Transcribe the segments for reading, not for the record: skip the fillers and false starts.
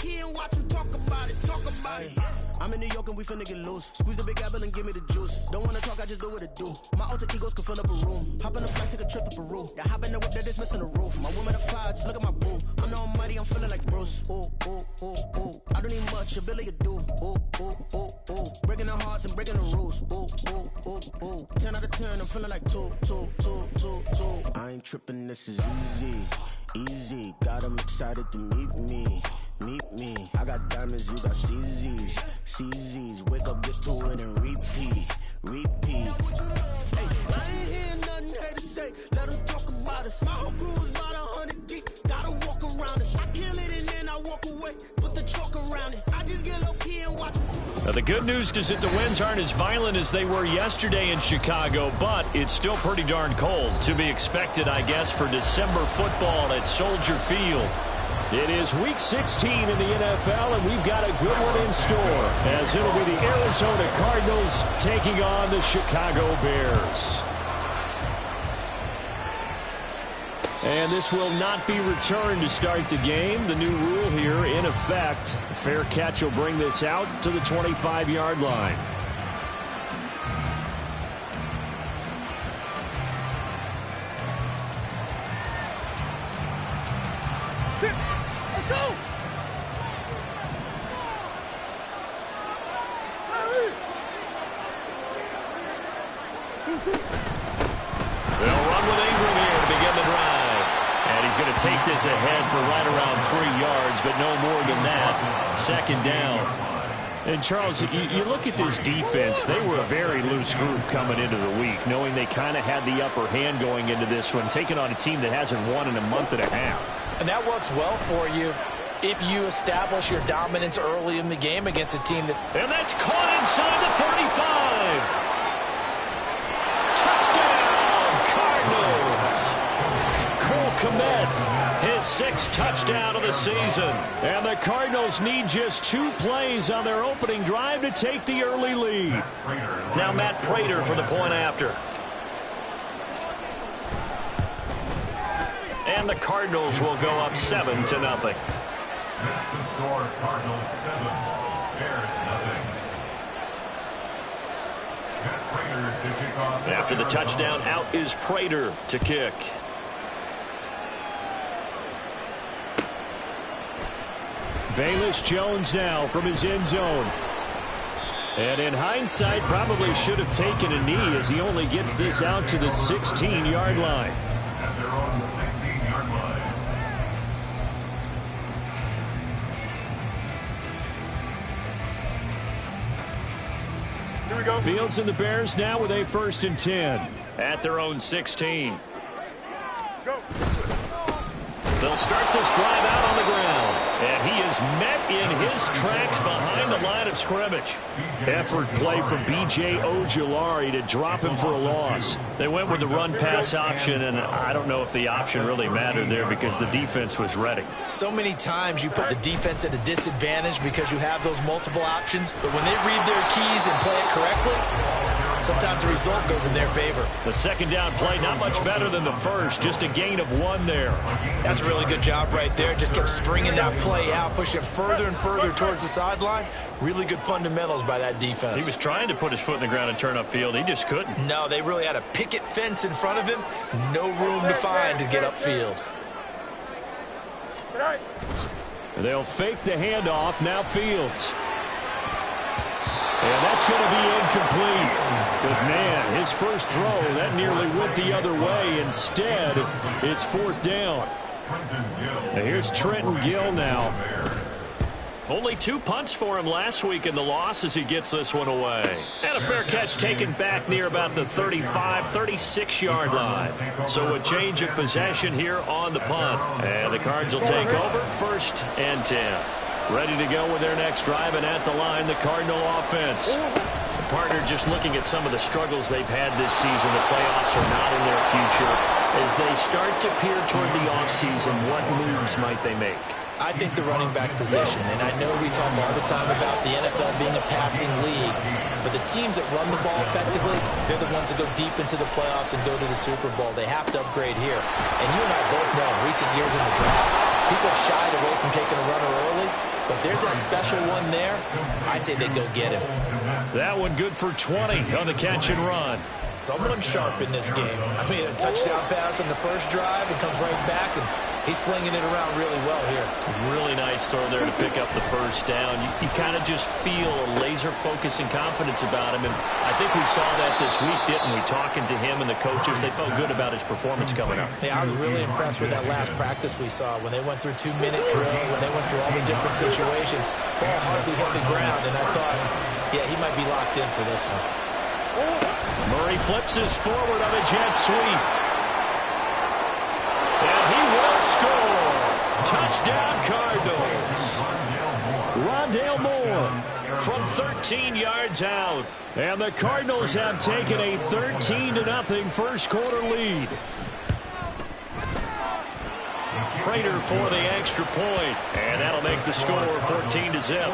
low-key and watch them talk about it, I'm in New York and we finna get loose. Squeeze the big apple and give me the juice. Don't wanna talk, I just do what it do. My alter egos can fill up a room. Hop in the flight, take a trip to Peru. The hop in the whip that is missing the roof. My woman a fire, just look at my boo. I'm no money, I'm feeling like Bruce. Ooh, ooh, ooh, ooh. I don't need much, your Billy you do. Ooh, ooh, ooh, ooh. Breaking the hearts and breaking the rules. Ooh, ooh, ooh, ooh. 10 out of 10, I'm feeling like 2. I ain't tripping, this is easy. Got 'em excited to meet me. I got diamonds, you got CZs. Wake up, get to it and repeat. Hey, I ain't hearing nothing hate to say. Let them talk about us. My whole crew is about 100 deep. Gotta walk around us. I kill it and then I walk away. Put the chalk around it. I just get low key and watch them. Now, the good news is that the winds aren't as violent as they were yesterday in Chicago, but it's still pretty darn cold. To be expected, I guess, for December football at Soldier Field. It is Week 16 in the NFL, and we've got a good one in store, as it'll be the Arizona Cardinals taking on the Chicago Bears. And this will not be returned to start the game. The new rule here in effect. A fair catch will bring this out to the 25-yard line. Let's go! They'll run with Ingram here to begin the drive. And he's going to take this ahead for right around 3 yards, but no more than that. Second down. And, Charles, you look at this defense, they were a very loose group coming into the week, knowing they kind of had the upper hand going into this one, taking on a team that hasn't won in a month and a half. And that works well for you if you establish your dominance early in the game against a team that... And that's caught inside the 35. Cole Kmet, his 6th touchdown of the season. And the Cardinals need just 2 plays on their opening drive to take the early lead. Now Matt Prater for the point after. And the Cardinals will go up 7-0. That's the score. Cardinals 7, Bears nothing. After the touchdown, out is Prater to kick. Velus Jones now from his end zone. And in hindsight, probably should have taken a knee as he only gets this out to the 16-yard line. At their own 16-yard line. Here we go. Fields and the Bears now with a 1st and 10. At their own 16. Go. They'll start this drive out on the ground. And he is met in his tracks behind the line of scrimmage. Effort play from B.J. Ojulari to drop him for a loss. They went with the run-pass option, and I don't know if the option really mattered there because the defense was ready. So many times you put the defense at a disadvantage because you have those multiple options, but when they read their keys and play it correctly, sometimes the result goes in their favor. The second down play, not much better than the first, just a gain of 1 there. That's a really good job right there. Just kept stringing that play out, pushing him further and further towards the sideline. Really good fundamentals by that defense. He was trying to put his foot in the ground and turn upfield. He just couldn't. No, they really had a picket fence in front of him. No room to find to get upfield. They'll fake the handoff. Now Fields. And that's going to be incomplete. But, man, his first throw, that nearly went the other way. Instead, it's 4th down. Now here's Trenton Gill now. Only 2 punts for him last week in the loss as he gets this one away. And a fair catch taken back near about the 35, 36-yard line. So a change of possession here on the punt. And the Cards will take over 1st and 10. Ready to go with their next drive, and at the line, the Cardinal offense. The partner just looking at some of the struggles they've had this season. The playoffs are not in their future. As they start to peer toward the offseason, what moves might they make? I think the running back position, and I know we talk all the time about the NFL being a passing league, but the teams that run the ball effectively, they're the ones that go deep into the playoffs and go to the Super Bowl. They have to upgrade here. And you and I both know in recent years in the draft, people have shied away from taking a runner early. But there's that special one there. I say they go get him. That one good for 20 on the catch and run. Someone sharp in this game. I mean, a touchdown pass on the first drive and comes right back, and he's flinging it around really well here. Really nice throw there to pick up the first down. You kind of just feel a laser focus and confidence about him, and I think we saw that this week, didn't we? Talking to him and the coaches, they felt good about his performance coming up. Yeah, I was really impressed with that last practice we saw when they went through 2-minute drill, when they went through all the different situations. Ball hardly hit the ground, and I thought, yeah, he might be locked in for this one. Murray flips his forward on a jet sweep. And he will score. Touchdown Cardinals. Rondale Moore From 13 yards out. And the Cardinals have taken a 13-0 first quarter lead. Prater for the extra point. And that'll make the score 14-0.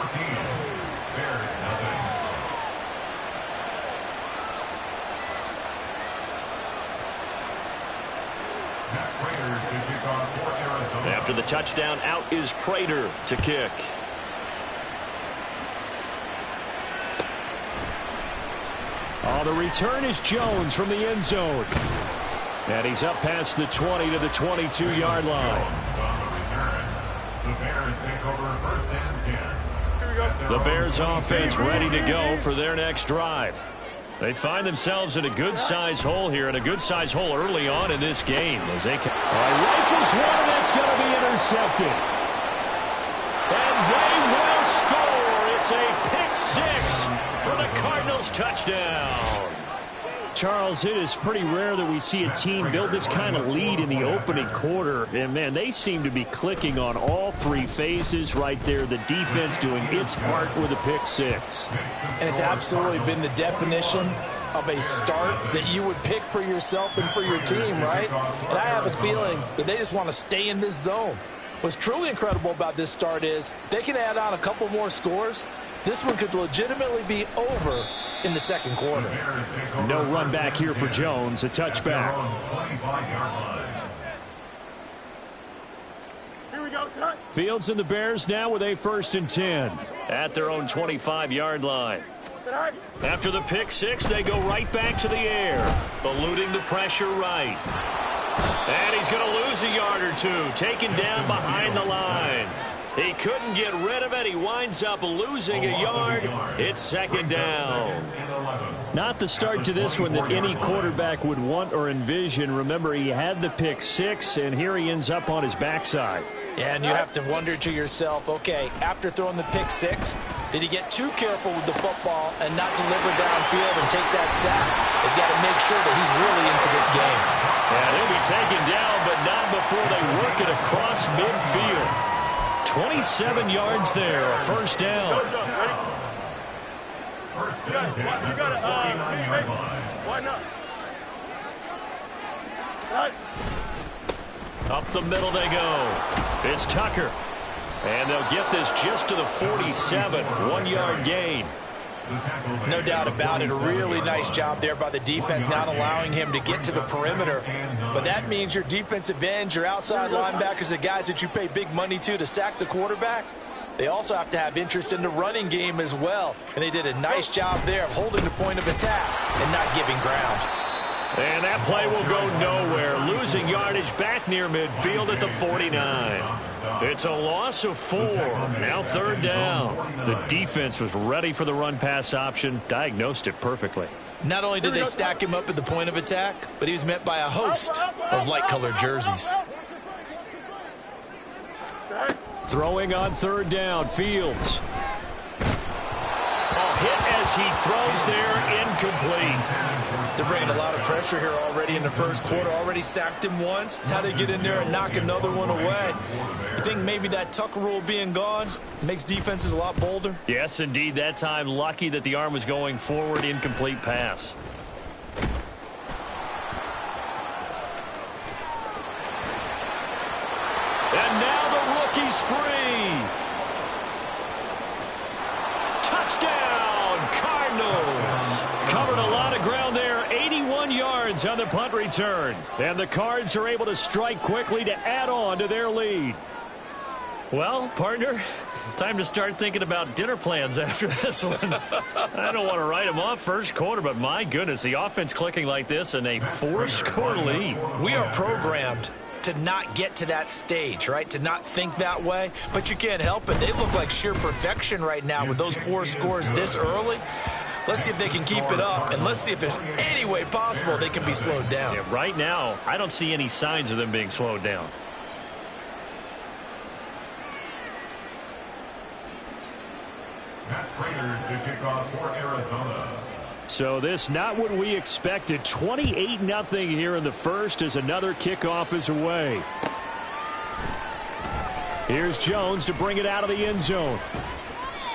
After the touchdown, out is Prater to kick. Oh, the return is Jones from the end zone. And he's up past the 20 to the 22-yard line. The Bears take over first and 10. Here we go. The Bears offense ready to go for their next drive. They find themselves in a good-sized hole here, and a good-sized hole early on in this game. As they rifles one, and that's going to be intercepted. And they will score. It's a pick six for the Cardinals touchdown. Charles, it is pretty rare that we see a team build this kind of lead in the opening quarter. And, man, they seem to be clicking on all three phases right there. The defense doing its part with a pick six. And it's absolutely been the definition of a start that you would pick for yourself and for your team, right? And I have a feeling that they just want to stay in this zone. What's truly incredible about this start is they can add on a couple more scores. This one could legitimately be over in the second quarter. No run back here for Jones, a touchback. Here we go, son. Fields and the Bears now with a 1st and 10. At their own 25-yard line. Son. After the pick six, they go right back to the air, eluding the pressure right. And he's going to lose a yard or two, taken down behind the line. He couldn't get rid of it. He winds up losing a yard. It's second down. Not the start to this one that any quarterback would want or envision. Remember, he had the pick six, and here he ends up on his backside. Yeah, and you have to wonder to yourself, okay, after throwing the pick six, did he get too careful with the football and not deliver downfield and take that sack? They've got to make sure that he's really into this game. And he'll be taken down, but not before they work it across midfield. 27 yards there, a first down. First and 10 at the 49-yard line. Why not? Right. Up the middle they go. It's Tucker. And they'll get this just to the 47, 1-yard gain. No doubt about it. A really nice job there by the defense, not allowing him to get to the perimeter. But that means your defensive ends, your outside linebackers, the guys that you pay big money to sack the quarterback, they also have to have interest in the running game as well. And they did a nice job there of holding the point of attack and not giving ground. And that play will go nowhere. Losing yardage back near midfield at the 49. It's a loss of 4. Now third down. The defense was ready for the run-pass option, diagnosed it perfectly. Not only did they stack him up at the point of attack, but he was met by a host of light-colored jerseys. Throwing on third down, Fields. Hit as he throws there, incomplete. They're bringing a lot of pressure here already in the first quarter. Already sacked him once. Now they get in there and knock another one away. You think maybe that Tucker rule being gone makes defenses a lot bolder? Yes, indeed. That time, lucky that the arm was going forward, incomplete pass. And now the rookie's free. Touchdown, Cardinals. Covered a lot of ground there. 81 yards on the punt return. And the Cards are able to strike quickly to add on to their lead. Well, partner, time to start thinking about dinner plans after this one. I don't want to write them off first quarter, but my goodness, the offense clicking like this in a 4-score lead. We are programmed to not get to that stage, right? To not think that way, but you can't help it. They look like sheer perfection right now with those 4 scores this early. Let's see if they can keep it up, and let's see if there's any way possible they can be slowed down. Yeah, right now, I don't see any signs of them being slowed down. Matt Prater to kick off for Arizona. So this not what we expected. 28-0 here in the first as another kickoff is away. Here's Jones to bring it out of the end zone.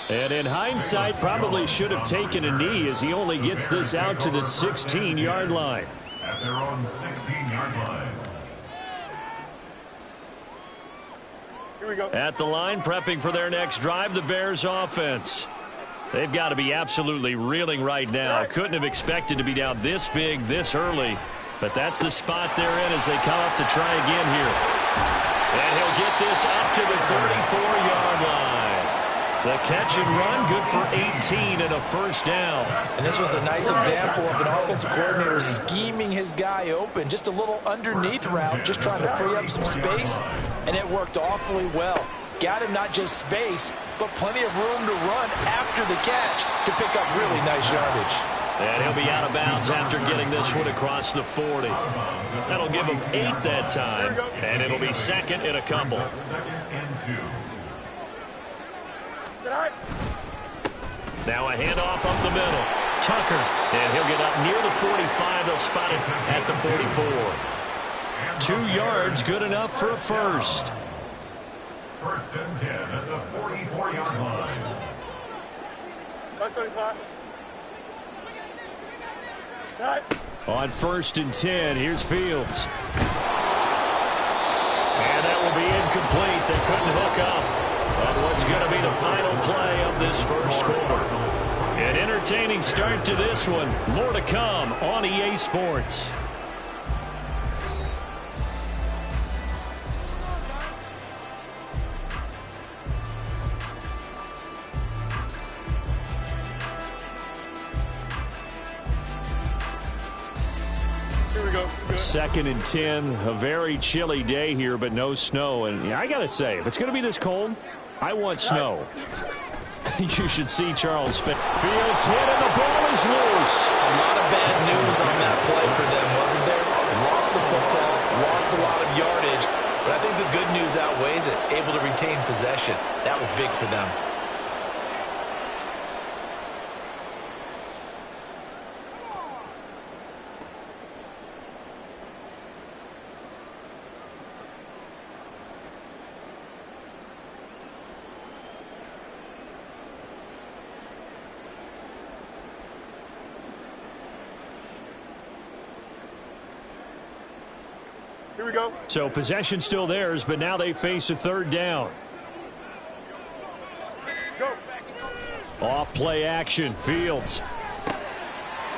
And in hindsight, probably should have taken a knee as he only gets this out to the 16-yard line. At their own 16-yard line. Here we go. At the line, prepping for their next drive, the Bears offense. They've got to be absolutely reeling right now. Couldn't have expected to be down this big, this early. But that's the spot they're in as they come up to try again here. And he'll get this up to the 34-yard line. The catch and run, good for 18 and a first down. And this was a nice example of an offensive coordinator scheming his guy open. Just a little underneath route, just trying to free up some space, and it worked awfully well. Got him not just space, but plenty of room to run after the catch to pick up really nice yardage. And he'll be out of bounds after getting this one across the 40. That'll give him 8 that time, and it'll be second and a couple. Second and 2. Now a handoff up the middle. Tucker, and he'll get up near the 45. They'll spot it at the 44. 2 yards, good enough for a first. First and 10 at the 44-yard line. That's 35. Right. On first and 10, here's Fields. And that will be incomplete. They couldn't hook up on what's going to be the final play of this first quarter. An entertaining start to this one. More to come on EA Sports. Here we go. Second and 10, a very chilly day here, but no snow. And I got to say, if it's going to be this cold, I want snow. You should see Charles Fields hit, and the ball is loose. A lot of bad news on that play for them, wasn't there? Lost the football, lost a lot of yardage, but I think the good news outweighs it. Able to retain possession. That was big for them. Here we go. So possession still theirs, but now they face a third down. Go. Off play action, Fields.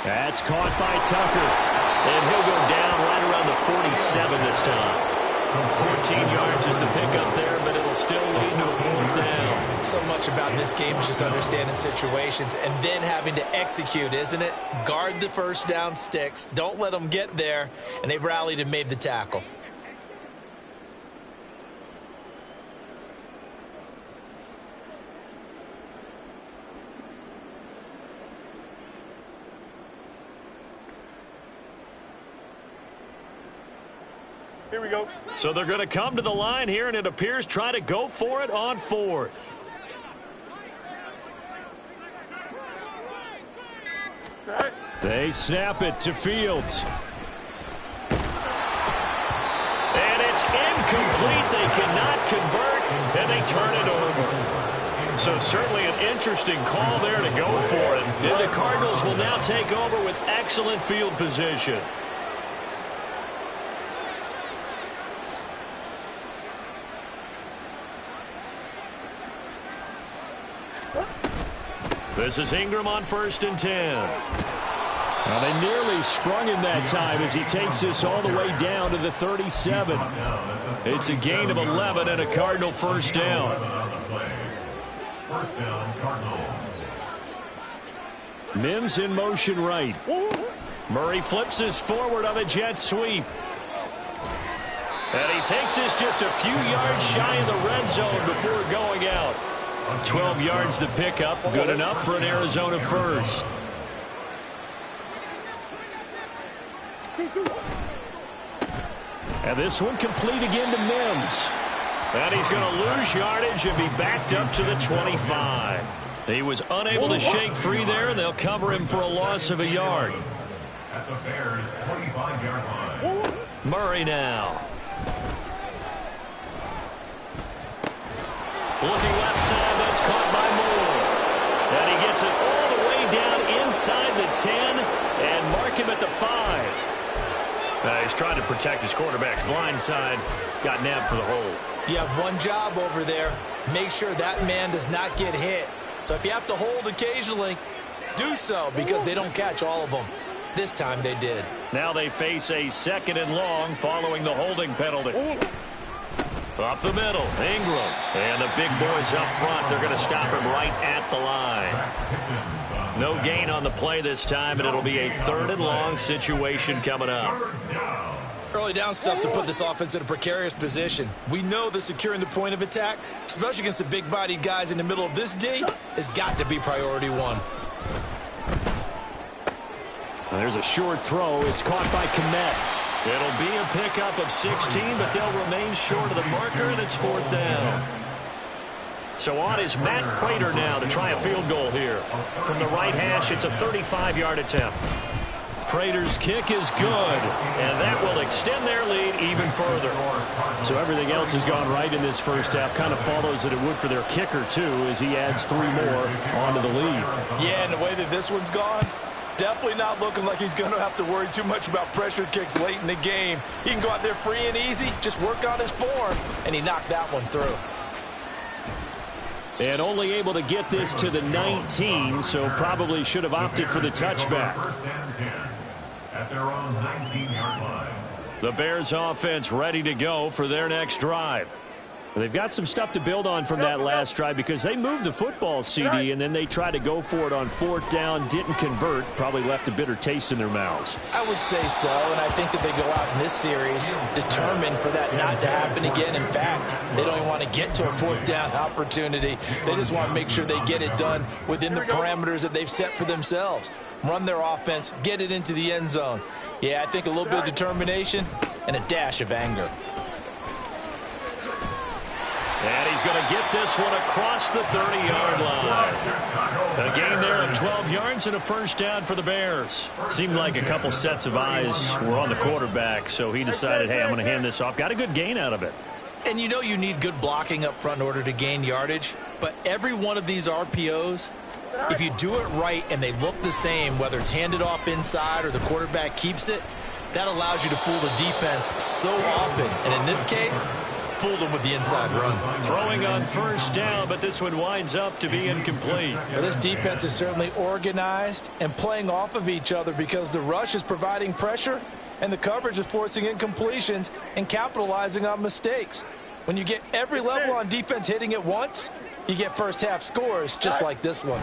That's caught by Tucker. And he'll go down right around the 47 this time. 14 yards is the pickup there, but it'll still lead to a fourth down. So much about this game is just understanding situations and then having to execute, isn't it? Guard the first down sticks. Don't let them get there. And they rallied and made the tackle. Here we go. So they're going to come to the line here, and it appears try to go for it on fourth. Right. They snap it to Fields. And it's incomplete. They cannot convert, and they turn it over. So certainly an interesting call there to go for it. And the Cardinals will now take over with excellent field position. This is Ingram on first and 10. Well, they nearly sprung him that time as he takes this all the way down to the 37. It's a gain of 11 and a Cardinal first down. First down, Cardinals. Mims in motion right. Murray flips his forward on a jet sweep. And he takes this just a few yards shy of the red zone before going out. 12 yards to pick up. Good enough for an Arizona first. And this one complete again to Mims. And he's going to lose yardage and be backed up to the 25. He was unable to shake free there, and they'll cover him for a loss of a yard. At the Bears' 25-yard line. Murray now. Looking left side, that's caught by Moore. And he gets it all the way down inside the 10 and mark him at the 5. He's trying to protect his quarterback's blind side. Got nabbed for the hold. You have one job over there. Make sure that man does not get hit. So if you have to hold occasionally, do so because they don't catch all of them. This time they did. Now they face a 2nd and long following the holding penalty. Up the middle, Ingram. And the big boys up front. They're going to stop him right at the line. No gain on the play this time, and it'll be a 3rd and long situation coming up. Early down stuff to put this offense in a precarious position. We know that securing the point of attack, especially against the big-bodied guys in the middle of this D, has got to be priority 1. There's a short throw. It's caught by Kmet. It'll be a pickup of 16, but they'll remain short of the marker, and it's 4th down. So on is Matt Prater now to try a field goal here. From the right hash, it's a 35-yard attempt. Prater's kick is good, and that will extend their lead even further. So everything else has gone right in this first half. Kind of follows that it would for their kicker, too, as he adds 3 more onto the lead. Yeah, and the way that this one's gone, definitely not looking like he's going to have to worry too much about pressure kicks late in the game. He can go out there free and easy, just work on his form, and he knocked that one through. And only able to get this to the 19, so probably should have opted for the touchback. First and 10 at their own 19-yard line. The Bears offense ready to go for their next drive. They've got some stuff to build on from that last drive because they moved the football, CD, and then they tried to go for it on 4th down, didn't convert, probably left a bitter taste in their mouths. I would say so, and I think that they go out in this series determined for that not to happen again. In fact, they don't even want to get to a 4th down opportunity. They just want to make sure they get it done within the parameters that they've set for themselves. Run their offense, get it into the end zone. Yeah, I think a little bit of determination and a dash of anger. And he's going to get this one across the 30-yard line. A gain there of 12 yards and a first down for the Bears. Seemed like a couple sets of eyes were on the quarterback, so he decided, hey, I'm going to hand this off. Got a good gain out of it. And you know you need good blocking up front in order to gain yardage, but every one of these RPOs, if you do it right and they look the same, whether it's handed off inside or the quarterback keeps it, that allows you to fool the defense so often. And in this case, fooled them with the inside run. Throwing on first down, but this one winds up to be incomplete. Well, this defense is certainly organized and playing off of each other because the rush is providing pressure and the coverage is forcing incompletions and capitalizing on mistakes. When you get every level on defense hitting at once, you get first half scores just like this one.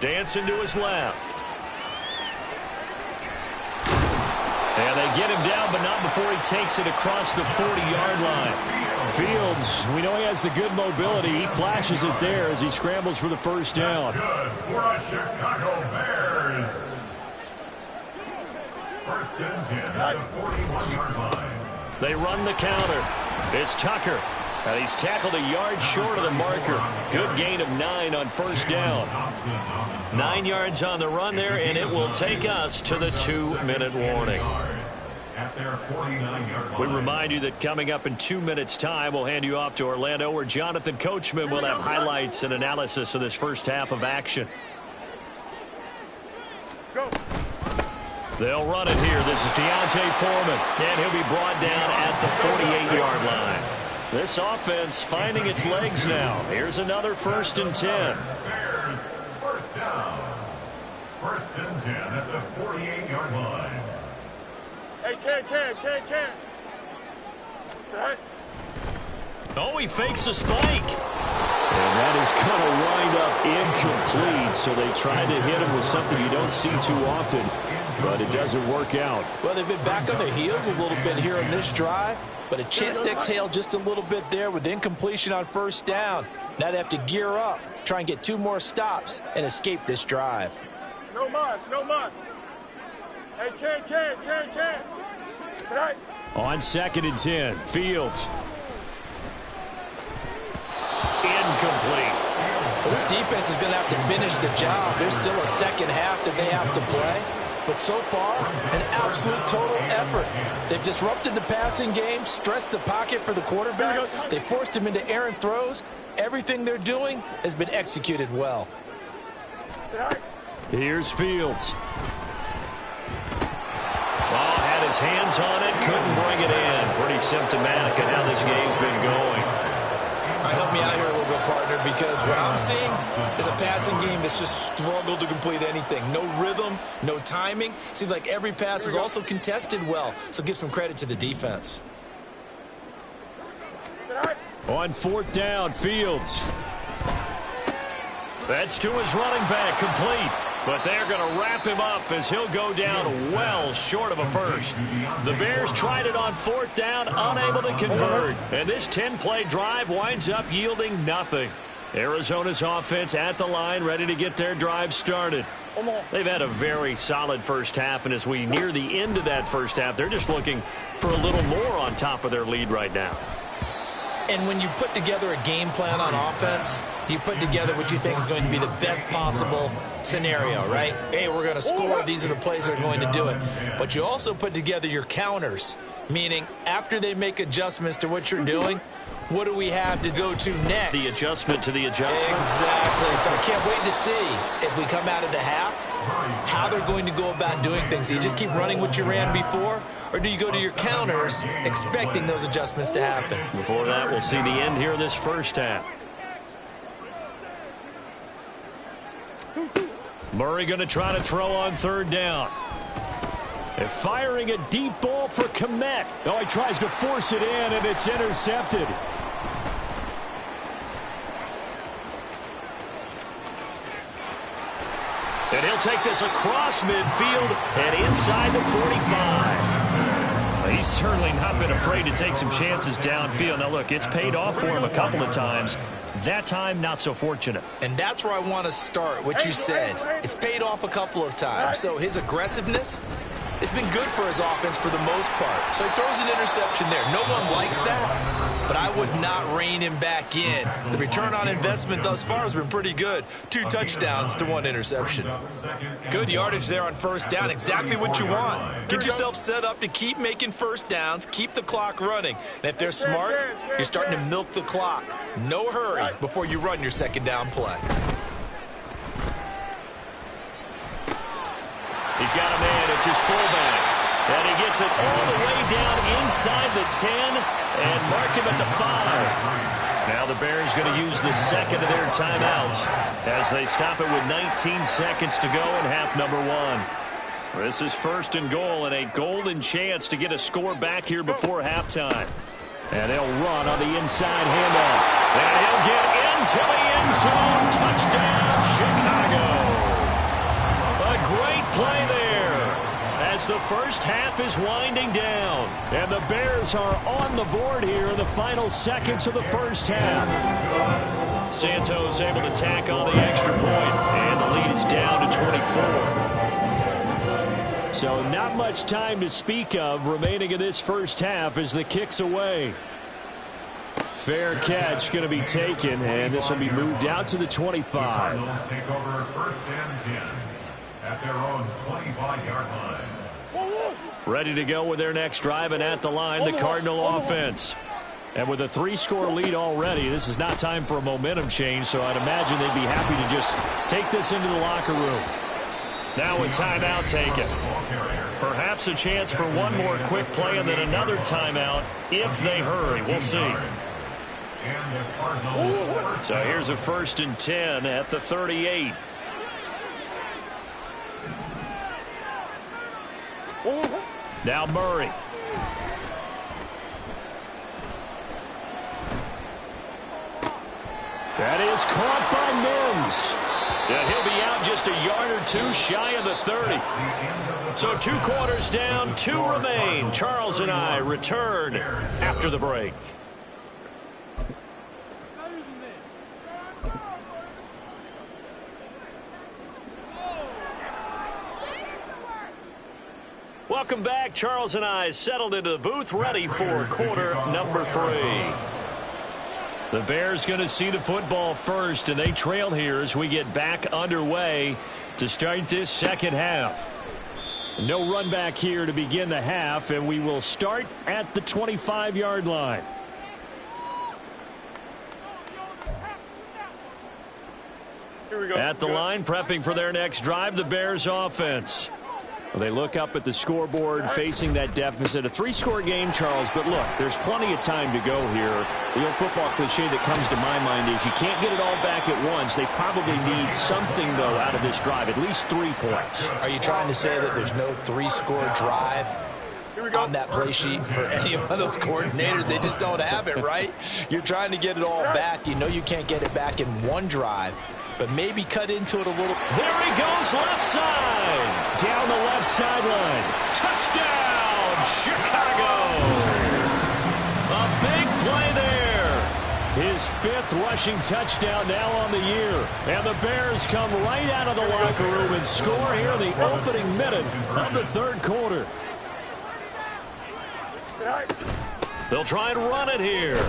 Dancing to his left. And they get him down, but not before he takes it across the 40-yard line. Fields, we know he has the good mobility. He flashes it there as he scrambles for the first down. Good for a Chicago Bears. First and 10 at the 41-yard line. They run the counter. It's Tucker. And he's tackled a yard short of the marker. Good gain of 9 on first down. 9 yards on the run there, and it will take us to the 2-minute warning. We remind you that coming up in 2 minutes' time, we'll hand you off to Orlando, where Jonathan Coachman will have highlights and analysis of this first half of action. Go. They'll run it here. This is Deontay Foreman, and he'll be brought down at the 48-yard line. This offense finding its legs now. Here's another 1st and 10. Bears, first down. First and 10 at the 48-yard line. Hey, can. Set. Oh, he fakes a spike. And that is going to wind up incomplete. So they tried to hit him with something you don't see too often, but it doesn't work out. Well, they've been back on their heels a little bit here in this drive, but a chance to exhale just a little bit there with incompletion on first down. Now they have to gear up, try and get 2 more stops, and escape this drive. No mas. Hey, can. Tonight. On 2nd and 10, Fields. Incomplete. Well, this defense is going to have to finish the job. There's still a second half that they have to play. But so far, an absolute total effort. They've disrupted the passing game, stressed the pocket for the quarterback. They forced him into errant throws. Everything they're doing has been executed well. Here's Fields. Well, had his hands on it, couldn't bring it in. Pretty symptomatic of how this game's been going. All right, help me out here a little bit, partner, because what I'm seeing is a passing game that's just struggled to complete anything. No rhythm, no timing. Seems like every pass is also contested well, so give some credit to the defense. On 4th down, Fields. That's to his running back, complete. But they're going to wrap him up as he'll go down well short of a first. The Bears tried it on 4th down, unable to convert. And this 10-play drive winds up yielding nothing. Arizona's offense at the line, ready to get their drive started. They've had a very solid first half, and as we near the end of that first half, they're just looking for a little more on top of their lead right now. And when you put together a game plan on offense, you put together what you think is going to be the best possible scenario, right? Hey, we're going to score. These are the plays that are going to do it. But you also put together your counters, meaning after they make adjustments to what you're doing, what do we have to go to next? The adjustment to the adjustment. Exactly. So I can't wait to see if we come out of the half, how they're going to go about doing things. Do you just keep running what you ran before, or do you go to your counters expecting those adjustments to happen? Before that, we'll see the end here in this first half. Murray going to try to throw on 3rd down. And firing a deep ball for Kmet. Oh, he tries to force it in, and it's intercepted. And he'll take this across midfield and inside the 45. He's certainly not been afraid to take some chances downfield. Now, look, it's paid off for him a couple of times. That time, not so fortunate. And that's where I want to start, what you said. It's paid off a couple of times. So his aggressiveness, it's been good for his offense for the most part. So he throws an interception there. No one likes that, but I would not rein him back in. The return on investment thus far has been pretty good. 2 touchdowns to 1 interception. Good yardage there on 1st down. Exactly what you want. Get yourself set up to keep making 1st downs, keep the clock running. And if they're smart, you're starting to milk the clock. No hurry before you run your 2nd down play. He's got a man. It's his fullback. And he gets it all the way down inside the 10 and mark him at the 5. Now the Bears going to use the 2nd of their timeouts as they stop it with 19 seconds to go in half number 1. This is 1st and goal and a golden chance to get a score back here before halftime. And they'll run on the inside handoff. And he'll get into the end zone. Touchdown, Chicago. A great play there as the first half is winding down. And the Bears are on the board here in the final seconds of the first half. Santos able to tack on the extra point, and the lead is down to 24. So not much time to speak of remaining in this first half as the kick's away. Fair catch going to be taken, and this will be moved out to the 25. Take over 1st and 10 at their own 25-yard line. Ready to go with their next drive, and at the line, the Cardinal offense. And with a 3-score lead already, this is not time for a momentum change, so I'd imagine they'd be happy to just take this into the locker room. Now a timeout taken. Perhaps a chance for one more quick play and then another timeout if they hurry. We'll see. So here's a 1st and 10 at the 38. Now Murray. That is caught by Mims. And he'll be out just a yard or two shy of the 30. So 2 quarters down, 2 remain. Charles and I return after the break. Welcome back. Charles and I settled into the booth, ready for quarter number 3. The Bears going to see the football first, and they trail here as we get back underway to start this second half. No run back here to begin the half, and we will start at the 25-yard line. Here we go. At the line, prepping for their next drive, the Bears offense. Well, they look up at the scoreboard facing that deficit. A 3-score game, Charles, but look, there's plenty of time to go here. The old football cliche that comes to my mind is you can't get it all back at once. They probably need something, though, out of this drive, at least 3 points. Are you trying to say that there's no 3-score drive on that play sheet for any one of those coordinators? They just don't have it, right? You're trying to get it all back. You know you can't get it back in one drive, but maybe cut into it a little. There he goes, left side. Down the left sideline. Touchdown, Chicago. A big play there. His 5th rushing touchdown now on the year. And the Bears come right out of the locker room and score here in the opening minute of the 3rd quarter. They'll try and run it here.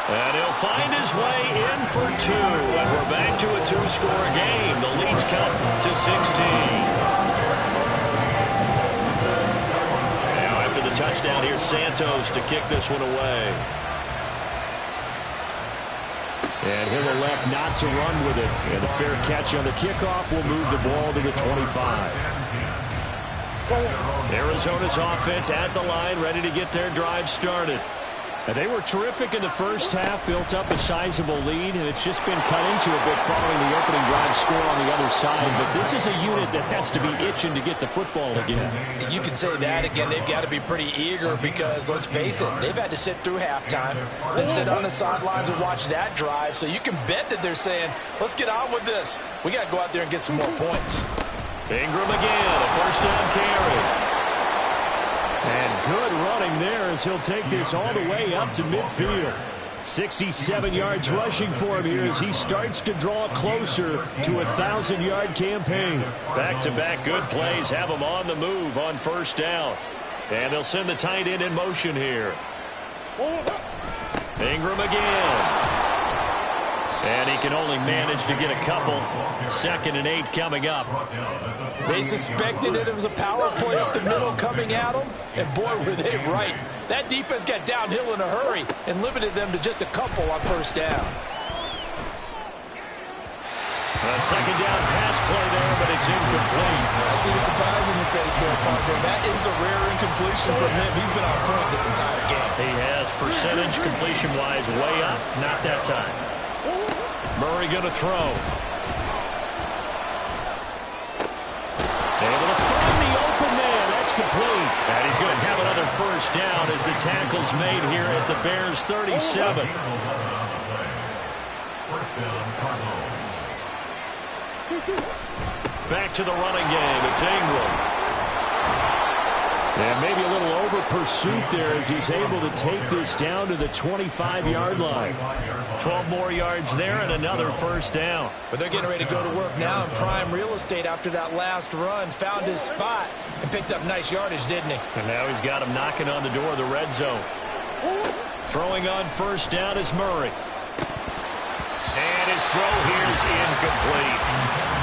And he'll find his way in for 2. And we're back to a 2-score game. The lead's cut to 16. Now after the touchdown, here's Santos to kick this one away. And he'll elect not to run with it. And a fair catch on the kickoff will move the ball to the 25. Arizona's offense at the line, ready to get their drive started. And they were terrific in the first half, built up a sizable lead, and it's just been cut into a bit following the opening drive score on the other side. But this is a unit that has to be itching to get the football again. You can say that again. They've got to be pretty eager because, let's face it, they've had to sit through halftime, then sit on the sidelines and watch that drive. So you can bet that they're saying, let's get on with this. We got to go out there and get some more points. Ingram again, a 1st down carry. And good running there as he'll take this all the way up to midfield. 67 yards rushing for him here as he starts to draw closer to a 1,000-yard campaign. Back-to-back good plays have him on the move on 1st down. And they'll send the tight end in motion here. Ingram again. And he can only manage to get a couple. 2nd and 8 coming up. They suspected it was a power play up the middle coming at them, and boy, were they right. That defense got downhill in a hurry and limited them to just a couple on 1st down. A 2nd down pass play there, but it's incomplete. I see the surprise in your face there, partner. That is a rare incompletion from him. He's been on point this entire game. He has percentage completion-wise way up. Not that time. Murray going to throw. Able to find the open man. That's complete. And he's going to have another 1st down as the tackle's made here at the Bears 37. Back to the running game. It's Ingram. And maybe a little over pursuit there as he's able to take this down to the 25-yard line. 12 more yards there and another 1st down. But they're getting ready to go to work now in prime real estate after that last run. Found his spot and picked up nice yardage, didn't he? And now he's got him knocking on the door of the red zone. Throwing on 1st down is Murray. And his throw here is incomplete.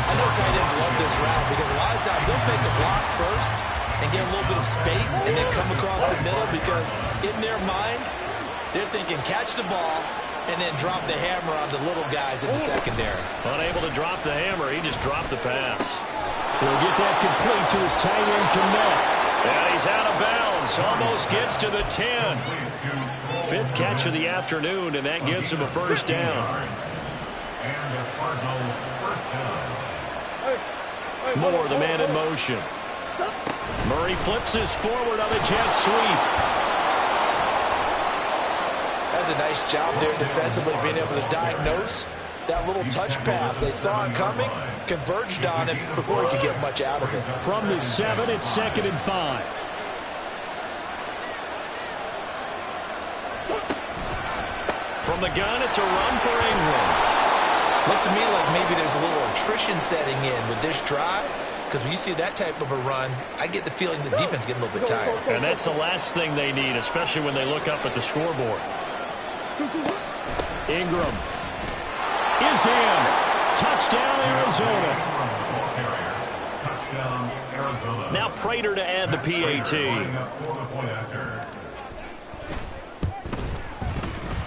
I know tight ends love this route because a lot of times they'll take a block first and get a little bit of space and then come across the middle because in their mind, they're thinking catch the ball and then drop the hammer on the little guys in the secondary. Unable to drop the hammer, he just dropped the pass. He'll get that complete to his tight end Kmet. And he's out of bounds, almost gets to the 10. 5th catch of the afternoon, and that gives him a 1st down. More, the man in motion. Murray flips his forward on a jet sweep. That's a nice job there defensively, being able to diagnose that little touch pass. They saw it coming, converged on him before he could get much out of it. From the 7, it's 2nd and 5. From the gun, it's a run for Ingram. Looks to me like maybe there's a little attrition setting in with this drive, because when you see that type of a run, I get the feeling the defense getting a little bit tired. And that's the last thing they need, especially when they look up at the scoreboard. Ingram is in. Touchdown, Arizona. Now Prater to add the PAT.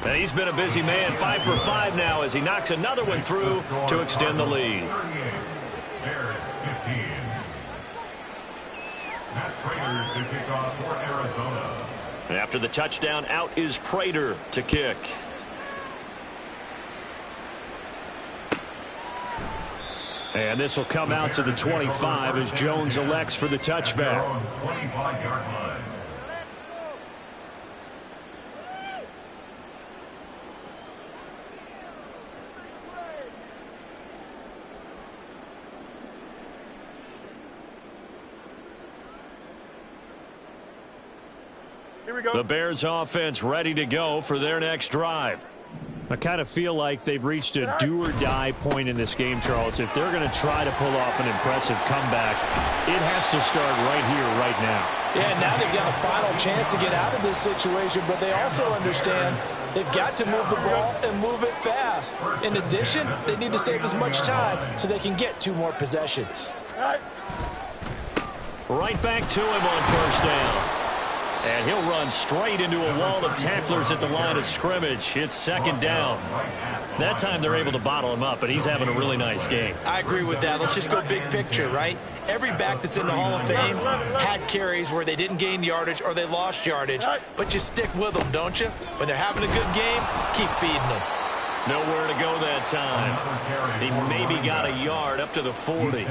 And he's been a busy man, 5 for 5 now as he knocks another one through to extend the lead. Bears 15. Matt Prater to kick off for Arizona. After the touchdown, out is Prater to kick. And this will come out to the 25 as Jones elects for the touchback. 25-yard line. Here we go. The Bears offense ready to go for their next drive. I kind of feel like they've reached a do-or-die point in this game, Charles. If they're going to try to pull off an impressive comeback, it has to start right here, right now. Yeah, now they've got a final chance to get out of this situation, but they also understand they've got to move the ball and move it fast. In addition, they need to save as much time so they can get 2 more possessions. Right back to him on first down. And he'll run straight into a wall of tacklers at the line of scrimmage. It's 2nd down. That time they're able to bottle him up, but he's having a really nice game. I agree with that. Let's just go big picture, right? Every back that's in the Hall of Fame had carries where they didn't gain yardage or they lost yardage, but you stick with them, don't you? When they're having a good game, keep feeding them. Nowhere to go that time. He maybe got a yard up to the 40.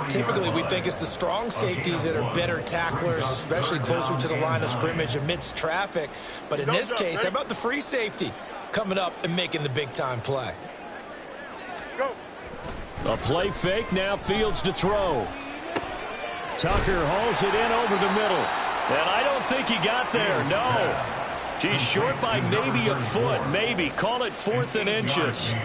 Typically, we think it's the strong safeties that are better tacklers, especially closer to the line of scrimmage amidst traffic. But in this case, how about the free safety coming up and making the big-time play? A play fake, now Fields to throw. Tucker hauls it in over the middle. And I don't think he got there, no. He's short by maybe a foot, maybe. Call it 4th and inches.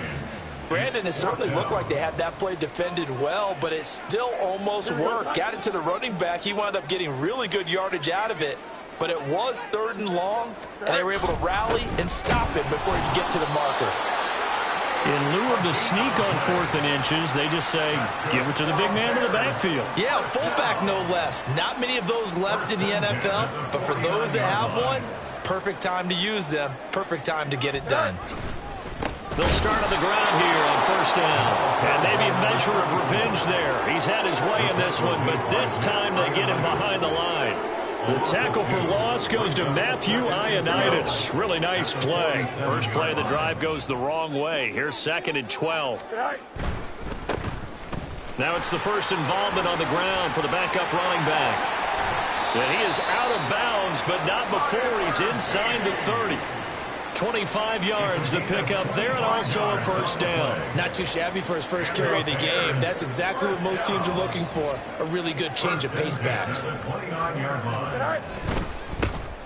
Brandon, it certainly looked like they had that play defended well, but it still almost worked. Got it to the running back. He wound up getting really good yardage out of it, but it was 3rd and long, and they were able to rally and stop him before he could get to the marker. In lieu of the sneak on 4th and inches, they just say, give it to the big man in the backfield. Yeah, fullback no less. Not many of those left in the NFL, but for those that have one, perfect time to use them. Perfect time to get it done. They'll start on the ground here on first down. And maybe a measure of revenge there. He's had his way in this one, but this time they get him behind the line. The tackle for loss goes to Matthew Ioannidis. Really nice play. First play of the drive goes the wrong way. Here's 2nd and 12. Now it's the first involvement on the ground for the backup running back. And he is out of bounds, but not before he's inside the 30. 25 yards the pickup there, and also a first down. Not too shabby for his first carry of the game. That's exactly what most teams are looking for, a really good change of pace back.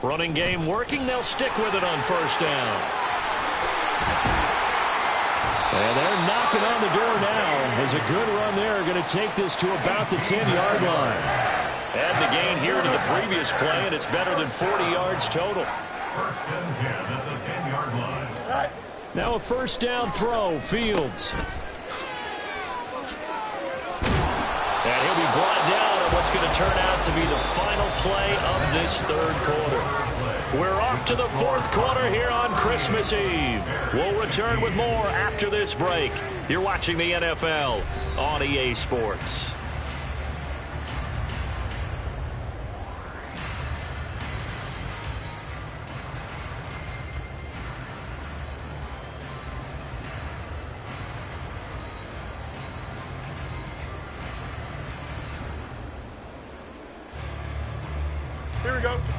Running game working. They'll stick with it on first down. And they're knocking on the door now. There's a good run there. Going to take this to about the 10-yard line. Add the gain here to the previous play, and it's better than 40 yards total. 1st and 10 at the 10-yard line. Now a first down throw, Fields. And he'll be brought down on what's going to turn out to be the final play of this 3rd quarter. We're off to the 4th quarter here on Christmas Eve. We'll return with more after this break. You're watching the NFL on EA Sports.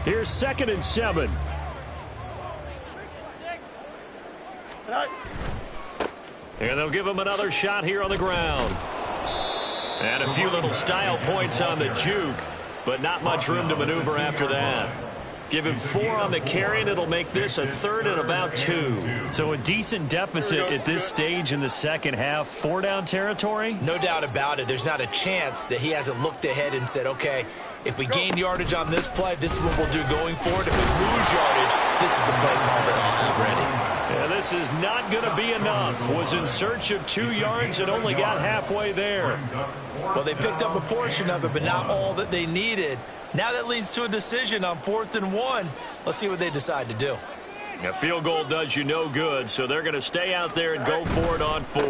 Here's 2nd and 7. And they'll give him another shot here on the ground. And a few little style points on the juke, but not much room to maneuver after that. Give him 4 on the carry, and it'll make this a 3rd and about 2. So a decent deficit at this stage in the second half. 4-down territory? No doubt about it. There's not a chance that he hasn't looked ahead and said, okay, if we gain yardage on this play, this is what we'll do going forward. If we lose yardage, this is the play call that I'll have ready. Yeah, this is not going to be enough. Was in search of 2 yards and only got halfway there. Well, they picked up a portion of it, but not all that they needed. Now that leads to a decision on 4th and 1. Let's see what they decide to do. A field goal does you no good, so they're going to stay out there and go for it on 4.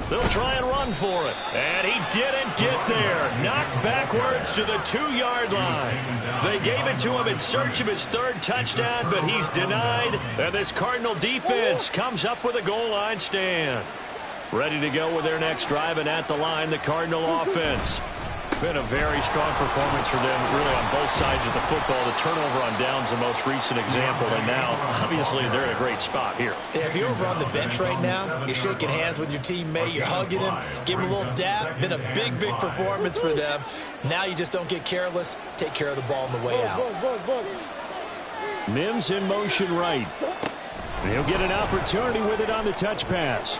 They'll try and run for it. And he didn't get there. Knocked backwards to the 2-yard line. They gave it to him in search of his 3rd touchdown, but he's denied. And this Cardinal defense comes up with a goal line stand. Ready to go with their next drive, and at the line, the Cardinal offense. Been a very strong performance for them, really, on both sides of the football. The turnover on downs, the most recent example, and now, obviously, they're in a great spot here. If you're over on the bench right now, you're shaking hands with your teammate, you're hugging him, giving him a little dap. Been a big, big performance for them. Now you just don't get careless. Take care of the ball on the way out. Mims in motion right. And he'll get an opportunity with it on the touch pass.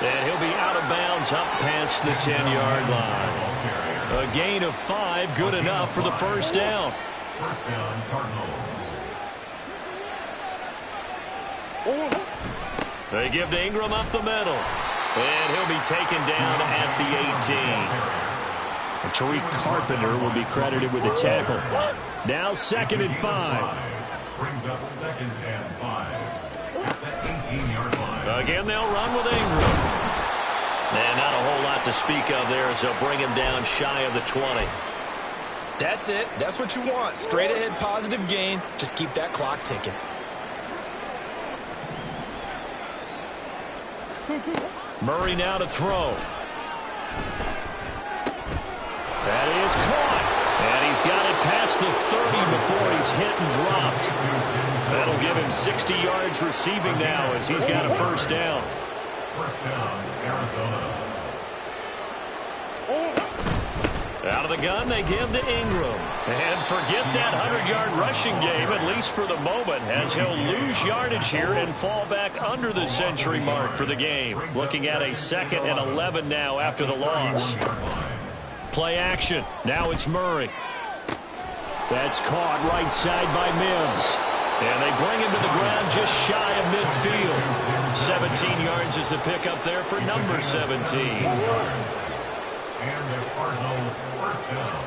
And he'll be out of bounds up past the 10-yard line. A gain of 5, good enough for the first down. First down, Cardinals. They give to Ingram up the middle. And he'll be taken down at the 18. Tariq Carpenter will be credited with the tackle. Now 2nd and 5. Brings up 2nd and 5 at the 18-yard line. Again, they'll run with Ingram. And not a whole lot to speak of there as they'll bring him down shy of the 20. That's it. That's what you want. Straight ahead, positive gain. Just keep that clock ticking. Murray now to throw. That is caught. And he's got it past the 30 before he's hit and dropped. That'll give him 60 yards receiving now as he's got a first down. First down, Arizona. Out of the gun, they give to Ingram. And forget that 100-yard rushing game, at least for the moment, as he'll lose yardage here and fall back under the century mark for the game. Looking at a 2nd and 11 now after the loss. Play action. Now it's Murray. That's caught right side by Mims. And they bring him to the ground just shy of midfield. 17 yards is the pickup there for number 17. And the Cardinals first down.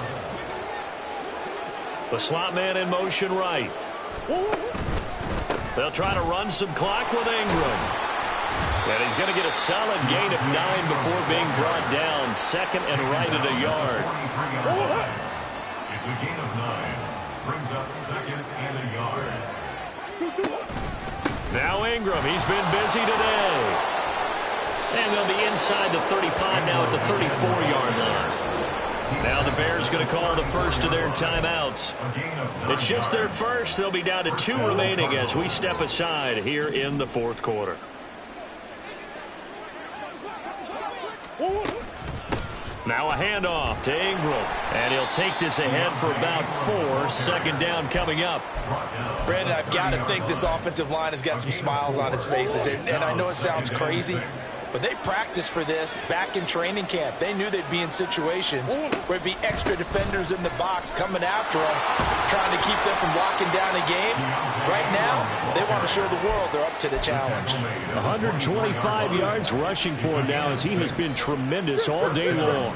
The slot man in motion right. They'll try to run some clock with Ingram. And he's going to get a solid gain of 9 before being brought down. 2nd and right at a yard. It's a gain of 9. Brings up 2nd and a yard. Now Ingram, he's been busy today. And they'll be inside the 35 now at the 34-yard line. Now the Bears going to call the first of their timeouts. It's just their first. They'll be down to 2 remaining as we step aside here in the 4th quarter. Now a handoff to Ingram. And he'll take this ahead for about 4. 2nd down coming up. Brandon, I've got to think this offensive line has got some smiles on its faces. And I know it sounds crazy, but they practiced for this back in training camp. They knew they'd be in situations where it'd be extra defenders in the box coming after them, trying to keep them from locking down a game. Right now, they want to show the world they're up to the challenge. 125 yards rushing for him now as he has been tremendous all day long.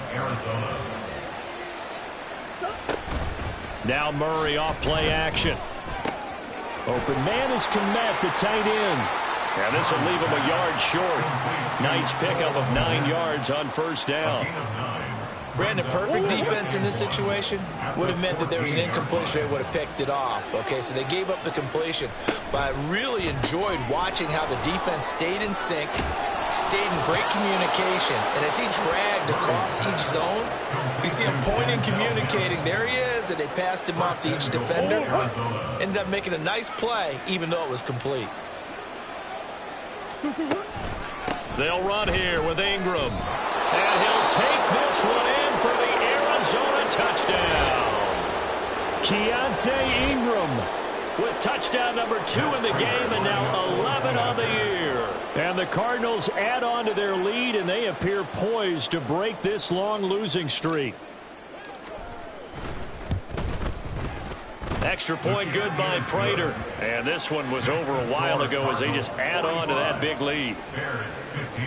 Now Murray off play action. Open man is Komet, the tight end. And this will leave him a yard short. Nice pickup of 9 yards on first down. Brandon, perfect defense in this situation would have meant that there was an incompletion. They would have picked it off. Okay, so they gave up the completion. But I really enjoyed watching how the defense stayed in sync, stayed in great communication. And as he dragged across each zone, you see him pointing, communicating. There he is. is, and they passed him off to each defender. Ended up making a nice play, even though it was complete. They'll run here with Ingram. And he'll take this one in for the Arizona touchdown. Keontae Ingram with touchdown number 2 in the game, and now 11 on the year. And the Cardinals add on to their lead, and they appear poised to break this long losing streak. Extra point good by Prater. And this one was over a while ago as they just add on to that big lead. Bears 15.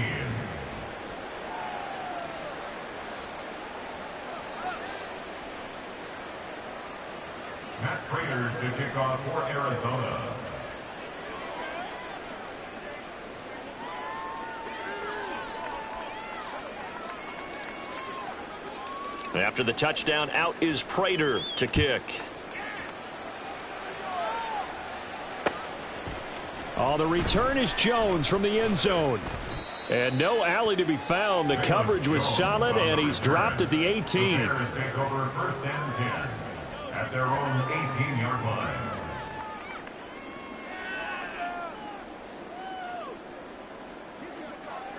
Matt Prater to kick off for Arizona. After the touchdown, out is Prater to kick. Oh, the return is Jones from the end zone. And no alley to be found. The coverage was solid, and he's dropped at the 18. The Bears take over 1st and 10 at their own 18-yard line.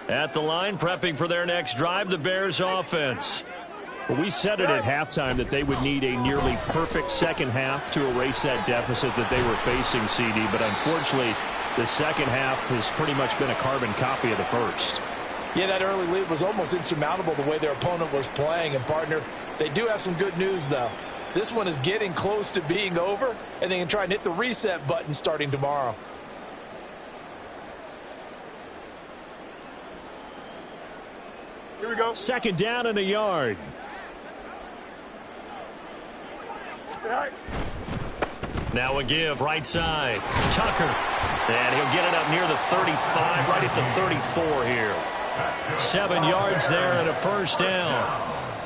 At the line, prepping for their next drive, the Bears offense. Well, we said it at halftime that they would need a nearly perfect second half to erase that deficit that they were facing, CD. But unfortunately, the second half has pretty much been a carbon copy of the first. Yeah, that early lead was almost insurmountable the way their opponent was playing. And, partner, they do have some good news, though. This one is getting close to being over, and they can try and hit the reset button starting tomorrow. Here we go. Second down and a yard. Now a give, right side. Tucker. And he'll get it up near the 35, right at the 34 here. 7 yards there and a first down.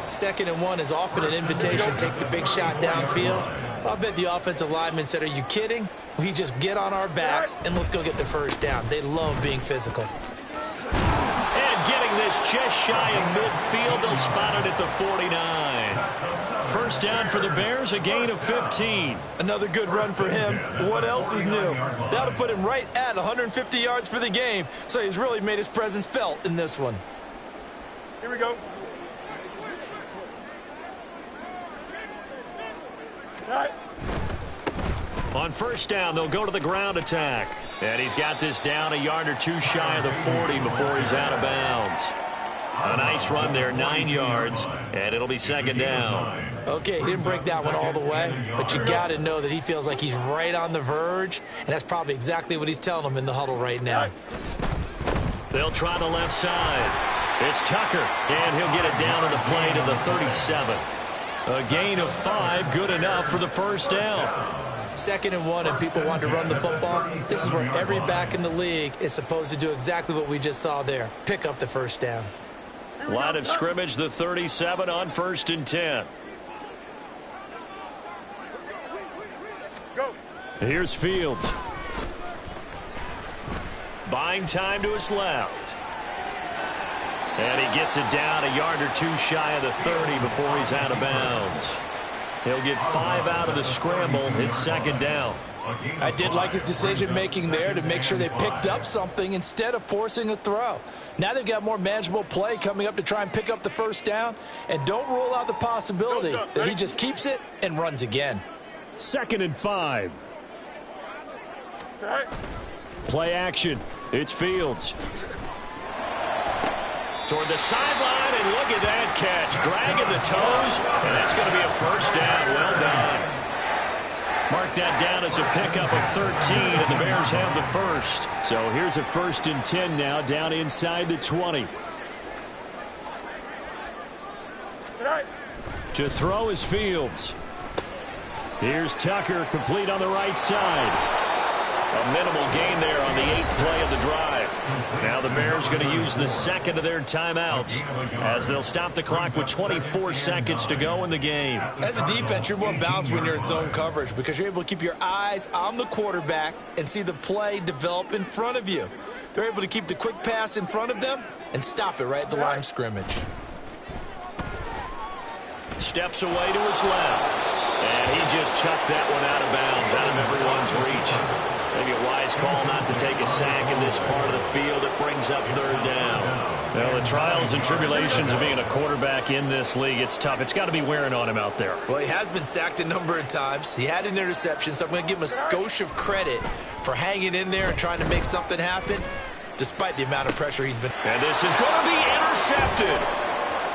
2nd and 1 is often an invitation to take the big shot downfield. I'll bet the offensive lineman said, are you kidding? We just get on our backs and let's go get the first down. They love being physical. And getting this just shy of midfield, they'll spot it at the 49. First down for the Bears, a gain of 15. Another good run for him. What else is new? That'll put him right at 150 yards for the game, so he's really made his presence felt in this one. Here we go. All right. On first down, they'll go to the ground attack. And he's got this down a yard or 2 shy of the 40 before he's out of bounds. A nice run there, 9 yards, and it'll be second down. Okay, he didn't break that one all the way, but you got to know that he feels like he's right on the verge, and that's probably exactly what he's telling them in the huddle right now. They'll try the left side. It's Tucker, and he'll get it down to the play to the 37. A gain of 5, good enough for the first down. 2nd and 1, and people want to run the football. This is where every back in the league is supposed to do exactly what we just saw there. Pick up the first down. Line of scrimmage, the 37 on 1st and 10. Go. Here's Fields. Buying time to his left. And he gets it down a yard or 2 shy of the 30 before he's out of bounds. He'll get 5 out of the scramble. It's second down. I did like his decision-making there to make sure they picked up something instead of forcing a throw. Now they've got more manageable play coming up to try and pick up the first down. And don't rule out the possibility that he just keeps it and runs again. 2nd and 5. All right. Play action. It's Fields. Toward the sideline, and look at that catch. Dragging the toes, and that's going to be a first down. Well done. Mark that down as a pickup of 13, and the Bears have the first. So here's a 1st and 10 now, down inside the 20. All right. To throw is Fields. Here's Tucker, complete on the right side. A minimal gain there on the 8th play of the drive. Now the Bears going to use the second of their timeouts as they'll stop the clock with 24 seconds to go in the game. As a defense, you're more balanced when you're in zone coverage because you're able to keep your eyes on the quarterback and see the play develop in front of you. They're able to keep the quick pass in front of them and stop it right at the line of scrimmage. Steps away to his left. just chucked that one out of bounds, out of everyone's reach. Maybe a wise call not to take a sack in this part of the field. It brings up third down. Well, the trials and tribulations of being a quarterback in this league, it's tough. It's got to be wearing on him out there. Well, he has been sacked a number of times. He had an interception, so I'm going to give him a skosh of credit for hanging in there and trying to make something happen, despite the amount of pressure he's been. And this is going to be intercepted.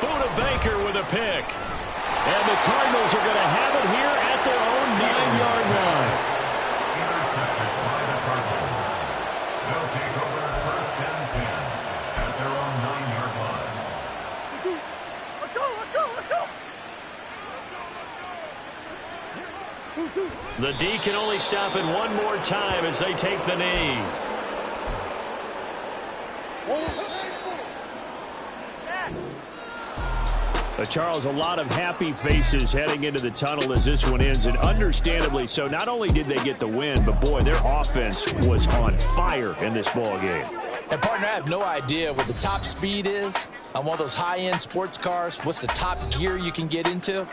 Buda Baker with a pick. And the Cardinals are going to have it here at their own 9-yard line. Intercepted by the Cardinals. They'll take over first and 10 at their own 9-yard line. Let's go, let's go, let's go. The D can only stop it one more time as they take the knee. Charles, a lot of happy faces heading into the tunnel as this one ends, and understandably so. Not only did they get the win, but, boy, their offense was on fire in this ball game. And, partner, I have no idea what the top speed is on one of those high-end sports cars. What's the top gear you can get into?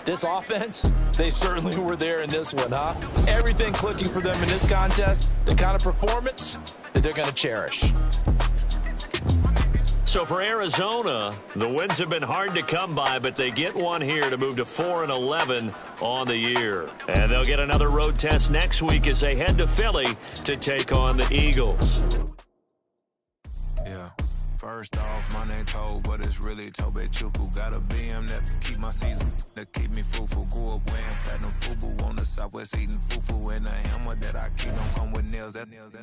This offense, they certainly were there in this one, huh? Everything clicking for them in this contest, the kind of performance that they're going to cherish. So for Arizona, the wins have been hard to come by, but they get one here to move to 4-11 on the year. And they'll get another road test next week as they head to Philly to take on the Eagles. Yeah. First off, my name Toad, but it's really Tobe Chuku. Got a BM that keep my season, that keep me fruitful. Grew up wearing platinum FUBU on the Southwest eating fufu. And a hammer that I keep don't come with nails. That nails.